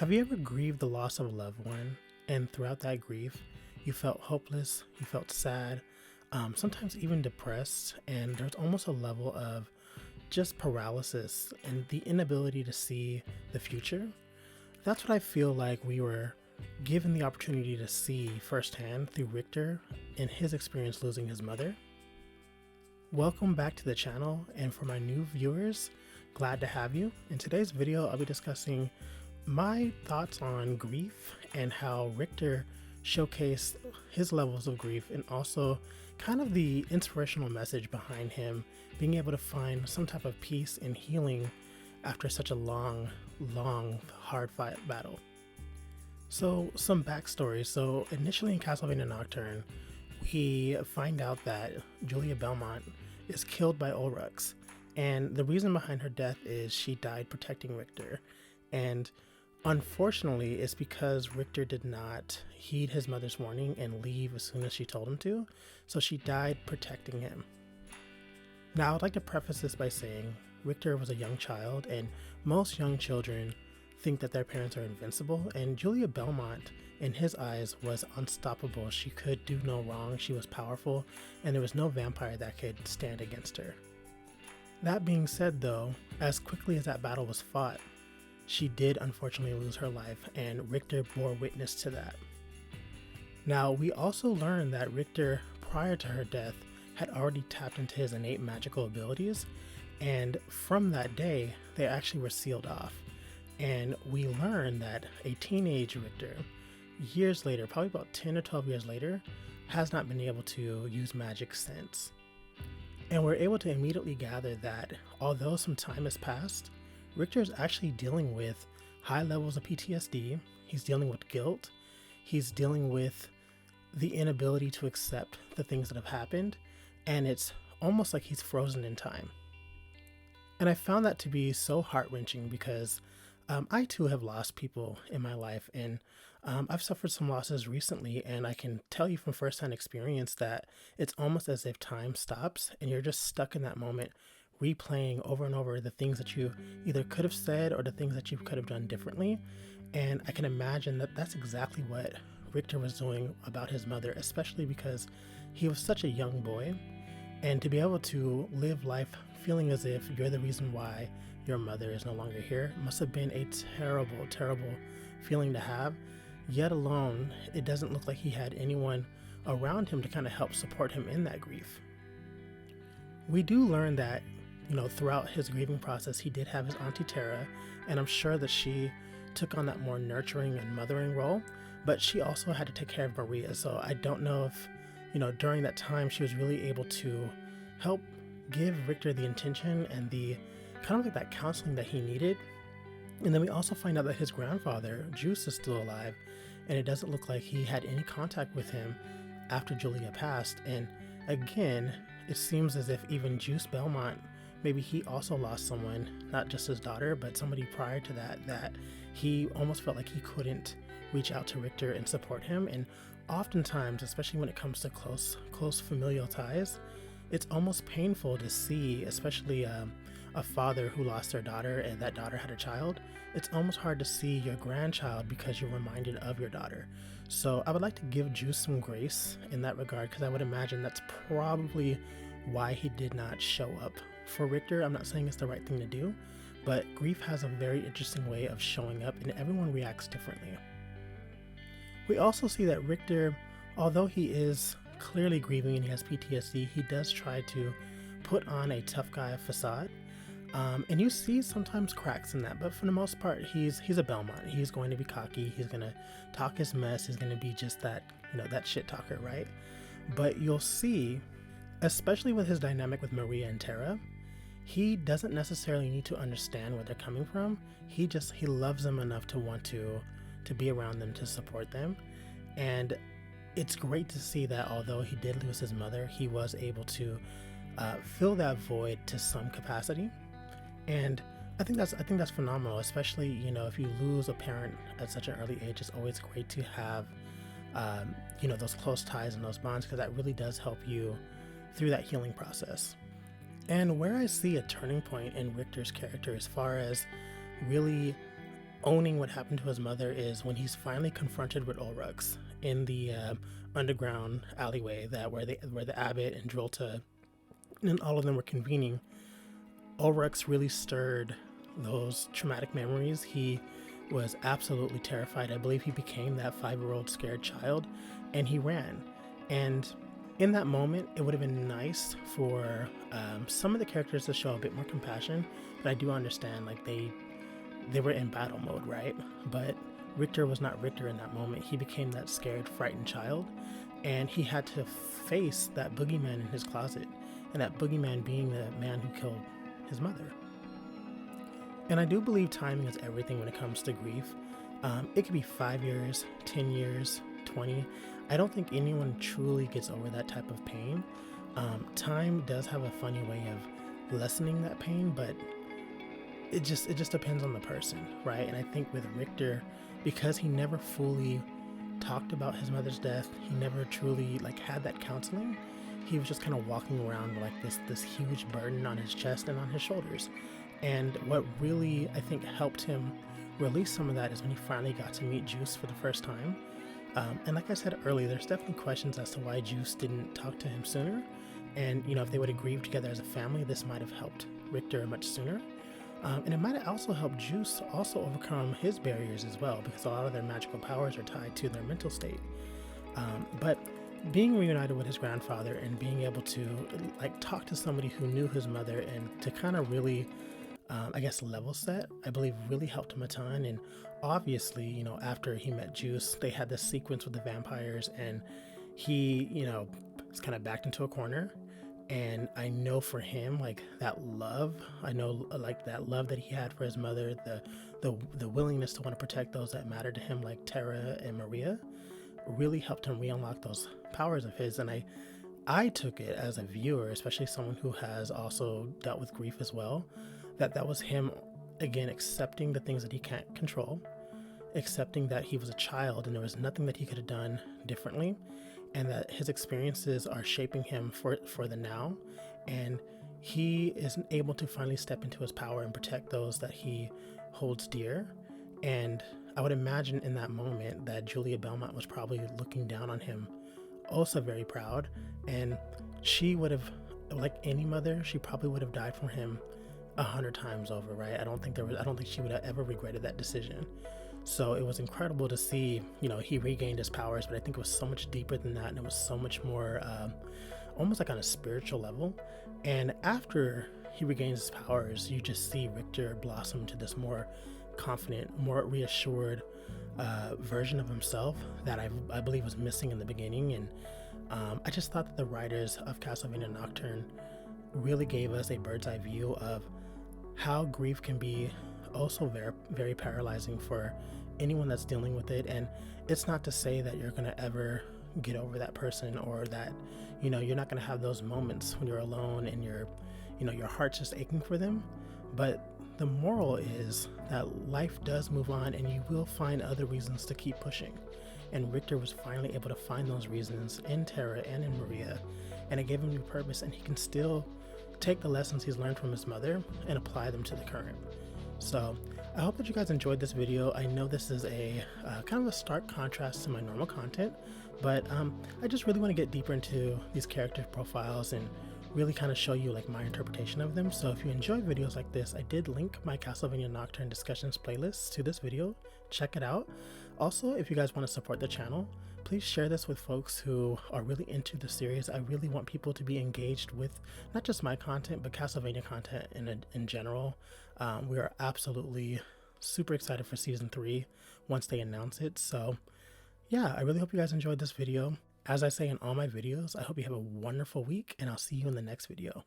Have you ever grieved the loss of a loved one, and throughout that grief, you felt hopeless, you felt sad, sometimes even depressed, and there's almost a level of just paralysis and the inability to see the future? That's what I feel like we were given the opportunity to see firsthand through Richter and his experience losing his mother. Welcome back to the channel, and for my new viewers, glad to have you. In today's video, I'll be discussing my thoughts on grief and how Richter showcased his levels of grief, and also kind of the inspirational message behind him being able to find some type of peace and healing after such a long, hard fight battle. So some backstory. So initially in Castlevania Nocturne, we find out that Julia Belmont is killed by Ulrux, and the reason behind her death is she died protecting Richter. And unfortunately, it's because Richter did not heed his mother's warning and leave as soon as she told him to, so she died protecting him. Now, I'd like to preface this by saying Richter was a young child, and most young children think that their parents are invincible, and Julia Belmont, in his eyes, was unstoppable. She could do no wrong, she was powerful, and there was no vampire that could stand against her. That being said, though, as quickly as that battle was fought, she did unfortunately lose her life, and Richter bore witness to that. Now, we also learned that Richter, prior to her death, had already tapped into his innate magical abilities, and from that day, they actually were sealed off. And we learned that a teenage Richter, years later, probably about 10 or 12 years later, has not been able to use magic since. And we're able to immediately gather that although some time has passed, Richter is actually dealing with high levels of PTSD, he's dealing with guilt, he's dealing with the inability to accept the things that have happened, and it's almost like he's frozen in time. And I found that to be so heart-wrenching because I too have lost people in my life, and I've suffered some losses recently, and I can tell you from firsthand experience that it's almost as if time stops and you're just stuck in that moment, replaying over and over the things that you either could have said or the things that you could have done differently. And I can imagine that that's exactly what Richter was doing about his mother, especially because he was such a young boy. And to be able to live life feeling as if you're the reason why your mother is no longer here must have been a terrible feeling to have. Yet alone, it doesn't look like he had anyone around him to kind of help support him in that grief. We do learn that, throughout his grieving process, he did have his Auntie Tara, and I'm sure that she took on that more nurturing and mothering role, but she also had to take care of Maria. So I don't know if, during that time she was really able to help give Richter the intention and the kind of like that counseling that he needed. And then we also find out that his grandfather, Juice, is still alive, and it doesn't look like he had any contact with him after Julia passed. And again, it seems as if even Juice Belmont, maybe he also lost someone, not just his daughter, but somebody prior to that he almost felt like he couldn't reach out to Richter and support him. And oftentimes, especially when it comes to close familial ties, it's almost painful to see, especially a father who lost their daughter and that daughter had a child. It's almost hard to see your grandchild because you're reminded of your daughter. So I would like to give Juice some grace in that regard, because I would imagine that's probably why he did not show up for Richter. I'm not saying it's the right thing to do, but grief has a very interesting way of showing up, and everyone reacts differently. We also see that Richter, although he is clearly grieving and he has PTSD, he does try to put on a tough guy facade. And you see sometimes cracks in that, but for the most part, he's a Belmont. He's going to be cocky. He's going to talk his mess. He's going to be just that, that shit talker, right? But you'll see, especially with his dynamic with Maria and Tara, he doesn't necessarily need to understand where they're coming from. He loves them enough to want to be around them, to support them. And it's great to see that although he did lose his mother, he was able to fill that void to some capacity. And I think that's phenomenal, especially, if you lose a parent at such an early age. It's always great to have, those close ties and those bonds, because that really does help you through that healing process. And where I see a turning point in Richter's character as far as really owning what happened to his mother is when he's finally confronted with Ulrux in the underground alleyway that where the abbot and Drolta and all of them were convening. Ulrux really stirred those traumatic memories. He was absolutely terrified. I believe he became that 5-year-old scared child, and he ran. And in that moment, it would have been nice for some of the characters to show a bit more compassion. But I do understand, like they were in battle mode, right? But Richter was not Richter in that moment. He became that scared, frightened child, and he had to face that boogeyman in his closet, and that boogeyman being the man who killed his mother. And I do believe timing is everything when it comes to grief. It could be 5 years, 10 years, 20. I don't think anyone truly gets over that type of pain. Time does have a funny way of lessening that pain, but it just depends on the person, right? And I think with Richter, because he never fully talked about his mother's death, he never truly like had that counseling. He was just kind of walking around with like this huge burden on his chest and on his shoulders. And what really I think helped him release some of that is when he finally got to meet Juice for the first time. And like I said earlier, there's definitely questions as to why Juice didn't talk to him sooner. And you know, if they would have grieved together as a family, this might have helped Richter much sooner. And it might have also helped Juice also overcome his barriers as well, because a lot of their magical powers are tied to their mental state. But being reunited with his grandfather and being able to like talk to somebody who knew his mother and to kind of really, I guess, level set, I believe really helped him a ton. And obviously, you know, after he met Juice, they had this sequence with the vampires, and he, you know, is kind of backed into a corner. And I know for him, like that love, I know like that love that he had for his mother, the willingness to want to protect those that matter to him, like Tara and Maria, really helped him re-unlock those powers of his. And I took it as a viewer, especially someone who has also dealt with grief as well, that was him again accepting the things that he can't control, accepting that he was a child and there was nothing that he could have done differently, and that his experiences are shaping him for the now, and he is able to finally step into his power and protect those that he holds dear. And I would imagine in that moment that Julia Belmont was probably looking down on him, also very proud, and she would have, like any mother, she probably would have died for him 100 times over, right? I don't think she would have ever regretted that decision. So it was incredible to see, you know, he regained his powers, but I think it was so much deeper than that, and it was so much more almost like on a spiritual level. And after he regains his powers, you just see Richter blossom into this more confident, more reassured version of himself that I believe was missing in the beginning. And I just thought that the writers of Castlevania Nocturne really gave us a bird's eye view of how grief can be also very, very paralyzing for anyone that's dealing with it. And it's not to say that you're going to ever get over that person, or that, you know, you're not going to have those moments when you're alone and you're, you know, your heart's just aching for them. But the moral is that life does move on, and you will find other reasons to keep pushing. And Richter was finally able to find those reasons in Tara and in Maria, and it gave him new purpose, and he can still take the lessons he's learned from his mother and apply them to the current. So I hope that you guys enjoyed this video. I know this is a kind of a stark contrast to my normal content, but I just really want to get deeper into these character profiles and really kind of show you like my interpretation of them. So if you enjoy videos like this, I did link my Castlevania Nocturne discussions playlist to this video. Check it out. Also, if you guys want to support the channel, please share this with folks who are really into the series. I really want people to be engaged with not just my content, but Castlevania content in general. We are absolutely super excited for season 3 once they announce it. So yeah, I really hope you guys enjoyed this video. As I say in all my videos, I hope you have a wonderful week, and I'll see you in the next video.